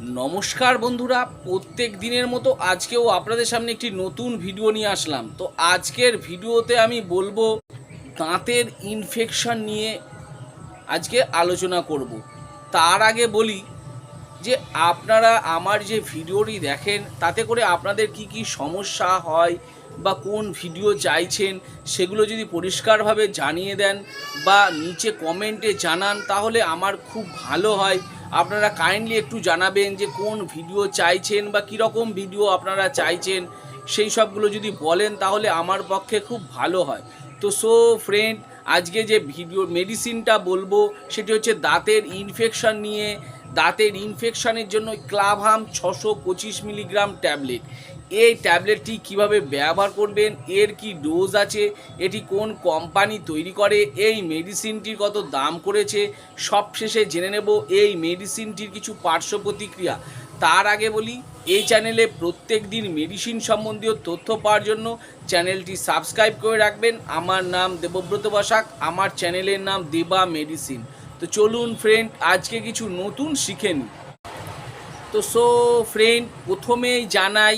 নমস্কার বন্ধুরা, প্রত্যেক দিনের মতো আজকেও আপনাদের সামনে একটি নতুন ভিডিও নিয়ে আসলাম। তো আজকের ভিডিওতে আমি বলবো দাঁতের ইনফেকশন নিয়ে আজকে আলোচনা করব। তার আগে বলি যে আপনারা আমার যে ভিডিওটি দেখেন তাতে করে আপনাদের কি কি সমস্যা হয় বা কোন ভিডিও চাইছেন সেগুলো যদি পরিষ্কারভাবে জানিয়ে দেন বা নিচে কমেন্টে জানান তাহলে আমার খুব ভালো হয়। আপনারা কাইন্ডলি একটু জানাবেন যে কোন ভিডিও চাইছেন বা কীরকম ভিডিও আপনারা চাইছেন, সেই সবগুলো যদি বলেন তাহলে আমার পক্ষে খুব ভালো হয়। তো ফ্রেন্ড, আজকে যে ভিডিও মেডিসিনটা বলবো সেটি হচ্ছে দাঁতের ইনফেকশন নিয়ে। দাঁতের ইনফেকশনের জন্য ক্লাভাম 625 মিলিগ্রাম ট্যাবলেট। এই ট্যাবলেটটি কিভাবে ব্যবহার করবেন, এর কি ডোজ আছে, এটি কোন কোম্পানি তৈরি করে, এই মেডিসিনটির কত দাম করেছে, সব শেষে জেনে নেব এই মেডিসিনটির কিছু পার্শ্ব প্রতিক্রিয়া। তার আগে বলি, এই চ্যানেলে প্রত্যেক দিন মেডিসিন সম্বন্ধীয় তথ্য পাওয়ার জন্য চ্যানেলটি সাবস্ক্রাইব করে রাখবেন। আমার নাম দেবব্রত বসাক, আমার চ্যানেলের নাম দেবা মেডিসিন। তো চলুন ফ্রেন্ড, আজকে কিছু নতুন শিখে নিই। তো ফ্রেন্ড, প্রথমেই জানাই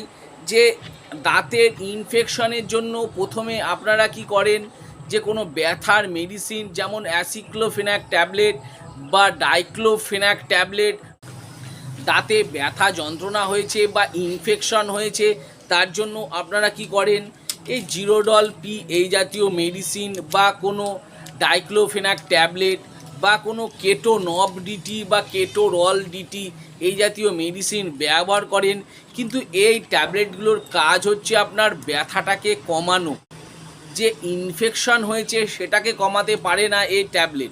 যে দাঁতের ইনফেকশনের জন্য প্রথমে আপনারা কি করেন, যে কোনো ব্যথার মেডিসিন যেমন অ্যাসিক্লোফেনাক ট্যাবলেট বা ডাইক্লোফেনাক ট্যাবলেট, দাঁতে ব্যথা যন্ত্রণা হয়েছে বা ইনফেকশন হয়েছে তার জন্য আপনারা কি করেন, এই জিরোডল পি এই জাতীয় মেডিসিন বা কোনো ডাইক্লোফেনাক ট্যাবলেট বা কোনো কেটো নব ডিটি বা কেটো রল ডিটি এই জাতীয় মেডিসিন ব্যবহার করেন। কিন্তু এই ট্যাবলেটগুলোর কাজ হচ্ছে আপনার ব্যথাটাকে কমানো, যে ইনফেকশন হয়েছে সেটাকে কমাতে পারে না এই ট্যাবলেট।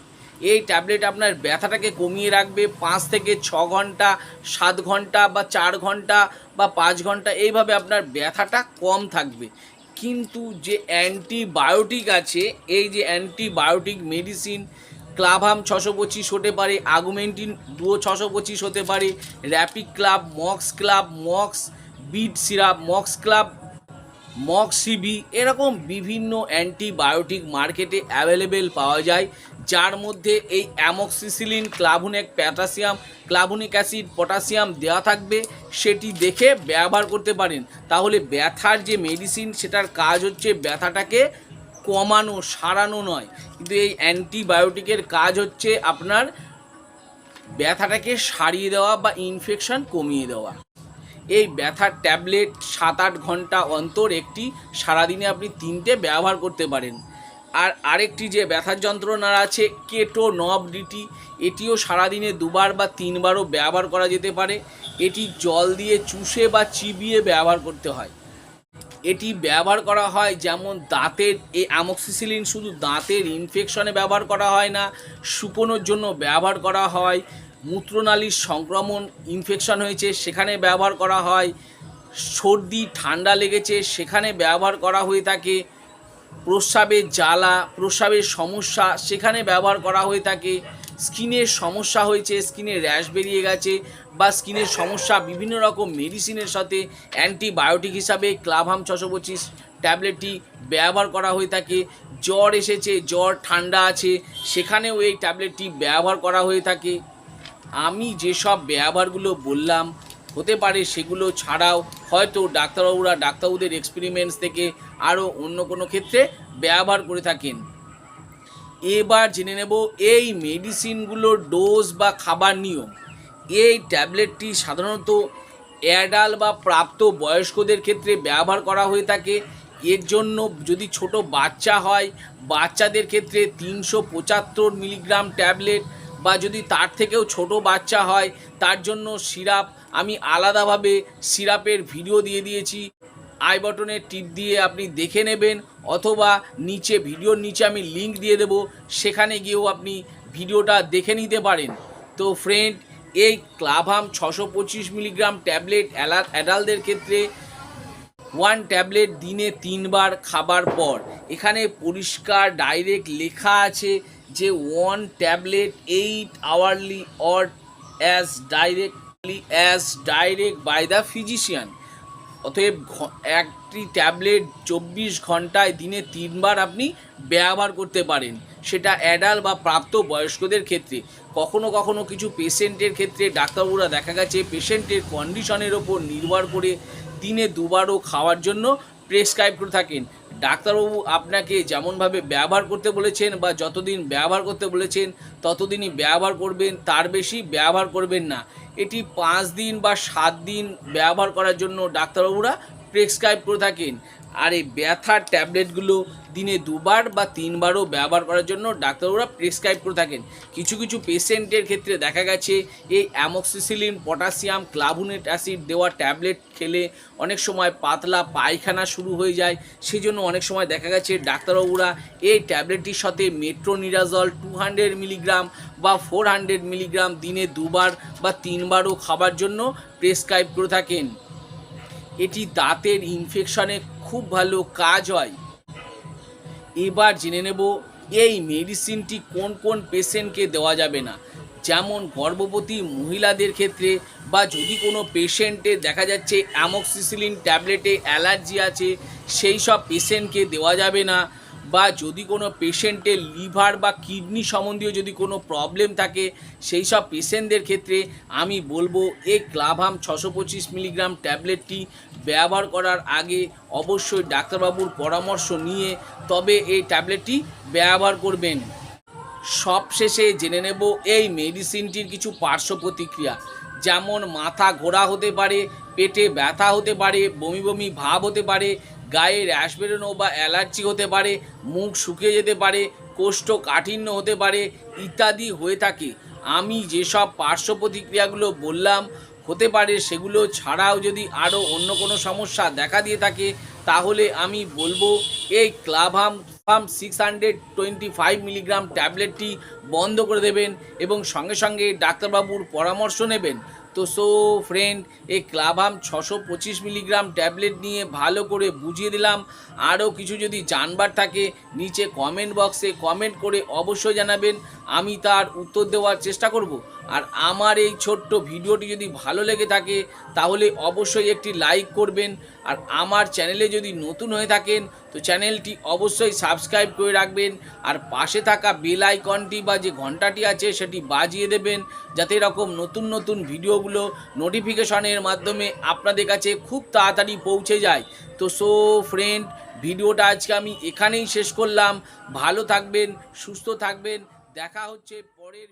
এই ট্যাবলেট আপনার ব্যথাটাকে কমিয়ে রাখবে 5 থেকে 6 ঘন্টা, 7 ঘন্টা বা 4 ঘন্টা বা 5 ঘন্টা, এইভাবে আপনার ব্যথাটা কম থাকবে। কিন্তু যে অ্যান্টিবায়োটিক আছে, এই যে অ্যান্টিবায়োটিক মেডিসিন, ক্লাভাম 625 হতে পারে, আগুমেন্টিন ডুও 625 হতে পারে, র্যাপিড ক্লাব, মক্স বিট সিরাপ, মক্স সিবি, এরকম বিভিন্ন অ্যান্টিবায়োটিক মার্কেটে অ্যাভেলেবেল পাওয়া যায়, যার মধ্যে এই অ্যামক্সিসিলিন, ক্লাভুনিক অ্যাসিড, পটাশিয়াম দেওয়া থাকবে। সেটি দেখে ব্যবহার করতে পারেন। তাহলে ব্যথার যে মেডিসিন সেটার কাজ হচ্ছে ব্যথাটাকে কমানো, সারানো নয়। কিন্তু এই অ্যান্টিবায়োটিকের কাজ হচ্ছে আপনার ব্যথাটাকে সারিয়ে দেওয়া বা ইনফেকশন কমিয়ে দেওয়া। এই ব্যথার ট্যাবলেট 7-8 ঘন্টা অন্তর একটি, সারাদিনে আপনি 3টে ব্যবহার করতে পারেন। আর আরেকটি যে ব্যথার যন্ত্রণার আছে কেটো নব ডিটি, এটিও সারাদিনে 2বার বা 3বারও ব্যবহার করা যেতে পারে। এটি জল দিয়ে চুষে বা চিবিয়ে ব্যবহার করতে হয়। এটি ব্যবহার করা হয় যেমন দাঁতের, এই অ্যামক্সিসিলিন শুধু দাঁতের ইনফেকশনে ব্যবহার করা হয় না, শুকোনোর জন্য ব্যবহার করা হয়, মূত্রনালীর সংক্রমণ ইনফেকশন হয়েছে সেখানে ব্যবহার করা হয়, সর্দি ঠান্ডা লেগেছে সেখানে ব্যবহার করা হয়ে থাকে, প্রস্রাবের জ্বালা, প্রস্রাবের সমস্যা সেখানে ব্যবহার করা হয়ে থাকে, স্কিনের সমস্যা হয়েছে, স্কিনে র্যাশ বেরিয়ে গেছে বা স্কিনের সমস্যা, বিভিন্ন রকম মেডিসিনের সাথে অ্যান্টিবায়োটিক হিসাবে ক্লাভাম 625 ট্যাবলেটটি ব্যবহার করা হয়ে থাকে। জ্বর এসেছে, জ্বর ঠান্ডা আছে, সেখানেও এই ট্যাবলেটটি ব্যবহার করা হয়ে থাকে। আমি যেসব ব্যবহারগুলো বললাম, হতে পারে সেগুলো ছাড়াও হয়তো ডাক্তারবাবুদের এক্সপেরিমেন্টস থেকে আরও অন্য কোনো ক্ষেত্রে ব্যবহার করে থাকেন। এবার জেনে নেব এই মেডিসিনগুলোর ডোজ বা খাবার নিয়ম। এই ট্যাবলেটটি সাধারণত অ্যাডাল্ট বা প্রাপ্ত বয়স্কদের ক্ষেত্রে ব্যবহার করা হয়ে থাকে। এর জন্য যদি ছোট বাচ্চা হয়, বাচ্চাদের ক্ষেত্রে 375 মিলিগ্রাম ট্যাবলেট, বা যদি তার থেকেও ছোট বাচ্চা হয় তার জন্য সিরাপ, আমি আলাদাভাবে সিরাপের ভিডিও দিয়ে দিয়েছি, আই বটনে টিপ দিয়ে আপনি দেখে নেবেন, অথবা নিচে ভিডিওর নিচে আমি লিংক দিয়ে দেব, সেখানে গিয়েও আপনি ভিডিওটা দেখে নিতে পারেন। তো ফ্রেন্ড, এই ক্লাভাম 625 মিলিগ্রাম ট্যাবলেট অ্যাডাল্টদের ক্ষেত্রে 1 ট্যাবলেট দিনে 3বার খাবার পর। এখানে পরিষ্কার ডাইরেক্ট লেখা আছে যে 1 tablet 8 hourly or as direct by the physician. অতএব একটি ট্যাবলেট 24 ঘন্টায় দিনে 3 বার আপনি ব্যবহার করতে পারেন, সেটা অ্যাডাল্ট বা প্রাপ্ত বয়স্কদের ক্ষেত্রে। কখনো কখনো কিছু পেশেন্টের ক্ষেত্রে ডাক্তারবাবুরা দেখা গেছে পেশেন্টের কন্ডিশনের ওপর নির্ভর করে দিনে 2 বারও খাওয়ার জন্য প্রেসক্রাইব করে থাকেন। ডাক্তারবাবু আপনাকে যেমনভাবে ব্যবহার করতে বলেছেন বা যতদিন ব্যবহার করতে বলেছেন ততদিনই ব্যবহার করবেন, তার বেশি ব্যবহার করবেন না। এটি 5 দিন বা 7 দিন ব্যবহার করার জন্য ডাক্তারবাবুরা প্রেসক্রাইব করে থাকেন। আর এই ব্যথার ট্যাবলেটগুলো দিনে 2 বার বা 3 বারও ব্যবহার করার জন্য ডাক্তারবাবুরা প্রেসক্রাইব করে থাকেন। কিছু কিছু পেশেন্টের ক্ষেত্রে দেখা গেছে এই অ্যামক্সিসিলিন, পটাশিয়াম, ক্লাভুনেট অ্যাসিড দেওয়া ট্যাবলেট খেলে অনেক সময় পাতলা পায়খানা শুরু হয়ে যায়। সেই জন্য অনেক সময় দেখা গেছে ডাক্তারবাবুরা এই ট্যাবলেটটির সাথে মেট্রোনিডাজল 200 মিলিগ্রাম বা 400 মিলিগ্রাম দিনে 2 বার বা 3 বারও খাবার জন্য প্রেসক্রাইব করে থাকেন। এটি দাঁতের ইনফেকশনে খুব ভালো কাজ হয়। এবার জেনে নেব এই মেডিসিনটি কোন কোন পেশেন্টকে দেওয়া যাবে না। যেমন গর্ভবতী মহিলাদের ক্ষেত্রে বা যদি কোনো পেশেন্টের দেখা যাচ্ছে অ্যামক্সিসিলিন ট্যাবলেটে অ্যালার্জি আছে, সেই সব পেশেন্টকে দেওয়া যাবে না। বা যদি কোনো পেশেন্টের লিভার বা কিডনি সম্বন্ধীয় যদি কোনো প্রবলেম থাকে, সেই সব পেশেন্টদের ক্ষেত্রে আমি বলবো এই ক্লাভাম 625 মিলিগ্রাম ট্যাবলেটটি ব্যবহার করার আগে অবশ্যই ডাক্তারবাবুর পরামর্শ নিয়ে তবে এই ট্যাবলেটটি ব্যবহার করবেন। সবশেষে জেনে নেব এই মেডিসিনটির কিছু পার্শ্ব প্রতিক্রিয়া। যেমন মাথা ঘোরা হতে পারে, পেটে ব্যথা হতে পারে, বমি বমি ভাব হতে পারে, গায়ে র্যাশ বেরোনো বা অ্যালার্জি হতে পারে, মুখ শুকিয়ে যেতে পারে, কোষ্ঠকাঠিন্য হতে পারে ইত্যাদি হয়ে থাকে। আমি যেসব পার্শ্ব প্রতিক্রিয়াগুলো বললাম হতে পারে, সেগুলো ছাড়াও যদি আরও অন্য কোনো সমস্যা দেখা দিয়ে থাকে তাহলে আমি বলবো এই ক্লাভাম 625 মিলিগ্রাম ট্যাবলেটটি বন্ধ করে দেবেন এবং সঙ্গে সঙ্গে ডাক্তারবাবুর পরামর্শ নেবেন। তো ফ্রেন্ড, এই ক্লাভাম 625 মিলিগ্রাম ট্যাবলেট নিয়ে ভালো করে বুঝিয়ে দিলাম। আরও কিছু যদি জানবার থাকে নিচে কমেন্ট বক্সে কমেন্ট করে অবশ্যই জানাবেন, আমি তার উত্তর দেওয়ার চেষ্টা করব। আর আমার এই ছোট্ট ভিডিওটি যদি ভালো লেগে থাকে তাহলে অবশ্যই একটি লাইক করবেন। আর আমার চ্যানেলে যদি নতুন হয়ে থাকেন তো চ্যানেলটি অবশ্যই সাবস্ক্রাইব করে রাখবেন। আর পাশে থাকা বেল আইকনটি বা যে ঘন্টাটি আছে সেটি বাজিয়ে দেবেন, যাতে এরকম নতুন নতুন ভিডিওগুলো নোটিফিকেশনের মাধ্যমে আপনাদের কাছে খুব তাড়াতাড়ি পৌঁছে যায়। তো ফ্রেন্ড, ভিডিওটা আজকে আমি এখানেই শেষ করলাম। ভালো থাকবেন, সুস্থ থাকবেন, দেখা হচ্ছে পরের